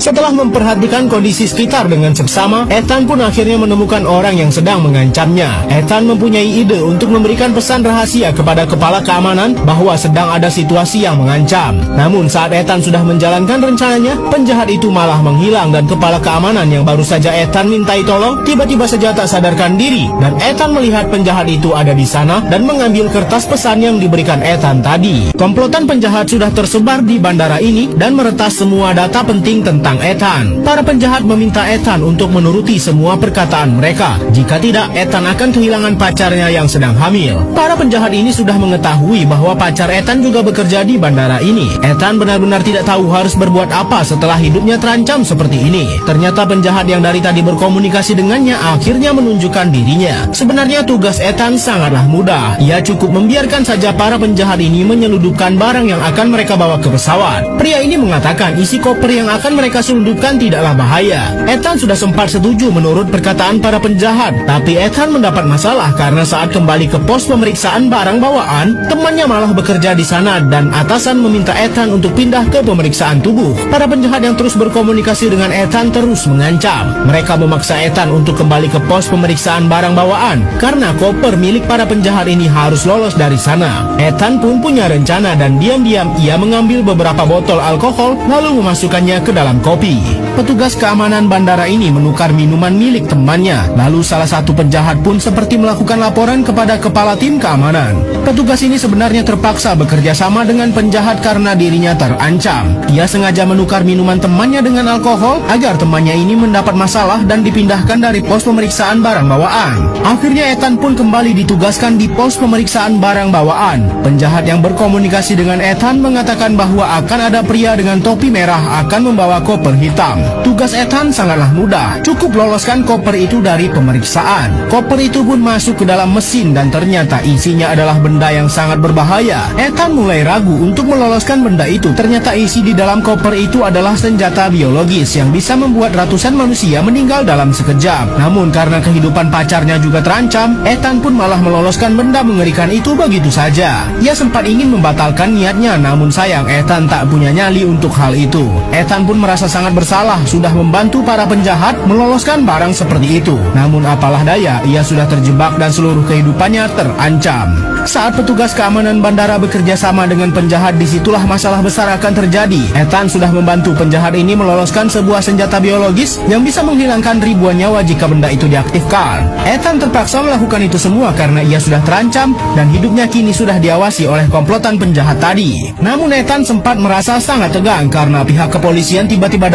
Setelah memperhatikan kondisi sekitar dengan seksama, Ethan pun akhirnya menemukan orang yang sedang mengancamnya. Ethan mempunyai ide untuk memberikan pesan rahasia kepada kepala keamanan bahwa sedang ada situasi yang mengancam. Namun saat Ethan sudah menjalankan rencananya, penjahat itu malah menghilang dan kepala keamanan yang baru saja Ethan mintai tolong tiba-tiba saja tak sadarkan diri, dan Ethan melihat penjahat itu ada di sana dan mengambil kertas pesan yang diberikan Ethan tadi. Komplotan penjahat sudah tersebar di bandara ini dan meretas semua data penting tentang Ethan. Para penjahat meminta Ethan untuk menuruti semua perkataan mereka. Jika tidak, Ethan akan kehilangan pacarnya yang sedang hamil. Para penjahat ini sudah mengetahui bahwa pacar Ethan juga bekerja di bandara ini. Ethan benar-benar tidak tahu harus berbuat apa setelah hidupnya terancam seperti ini. Ternyata penjahat yang dari tadi berkomunikasi dengannya akhirnya menunjukkan dirinya. Sebenarnya tugas Ethan sangatlah mudah. Ia cukup membiarkan saja para penjahat ini menyelundupkan barang yang akan mereka bawa ke pesawat. Pria ini mengatakan isi koper yang akan mereka selundupkan tidaklah bahaya. Ethan sudah sempat setuju menurut perkataan para penjahat, tapi Ethan mendapat masalah karena saat kembali ke pos pemeriksaan barang bawaan, temannya malah bekerja di sana dan atasan meminta Ethan untuk pindah ke pemeriksaan tubuh. Para penjahat yang terus berkomunikasi dengan Ethan terus mengancam. Mereka memaksa Ethan untuk kembali ke pos pemeriksaan barang bawaan karena koper milik para penjahat ini harus lolos dari sana. Ethan pun punya rencana dan diam-diam ia mengambil beberapa botol alkohol lalu memasukkannya ke dalam kopi. Petugas keamanan bandara ini menukar minuman milik temannya. Lalu salah satu penjahat pun seperti melakukan laporan kepada kepala tim keamanan. Petugas ini sebenarnya terpaksa bekerja sama dengan penjahat karena dirinya terancam. Ia sengaja menukar minuman temannya dengan alkohol agar temannya ini mendapat masalah dan dipindahkan dari pos pemeriksaan barang bawaan. Akhirnya Ethan pun kembali ditugaskan di pos pemeriksaan barang bawaan. Penjahat yang berkomunikasi dengan Ethan mengatakan bahwa akan ada pria dengan topi merah akan membawa koper hitam. Tugas Ethan sangatlah mudah, cukup loloskan koper itu dari pemeriksaan. Koper itu pun masuk ke dalam mesin dan ternyata isinya adalah benda yang sangat berbahaya. Ethan mulai ragu untuk meloloskan benda itu. Ternyata isi di dalam koper itu adalah senjata biologis yang bisa membuat ratusan manusia meninggal dalam sekejap. Namun karena kehidupan pacarnya juga terancam, Ethan pun malah meloloskan benda mengerikan itu begitu saja. Ia sempat ingin membatalkan niatnya, namun sayang Ethan tak punya nyali untuk hal itu. Ethan pun merasa sangat bersalah sudah membantu para penjahat meloloskan barang seperti itu. Namun apalah daya, ia sudah terjebak dan seluruh kehidupannya terancam. Saat petugas keamanan bandara bekerja sama dengan penjahat, disitulah masalah besar akan terjadi. Ethan sudah membantu penjahat ini meloloskan sebuah senjata biologis yang bisa menghilangkan ribuan nyawa jika benda itu diaktifkan. Ethan terpaksa melakukan itu semua karena ia sudah terancam dan hidupnya kini sudah diawasi oleh komplotan penjahat tadi. Namun Ethan sempat merasa sangat tegang karena pihak kepolisian tiba-tiba datang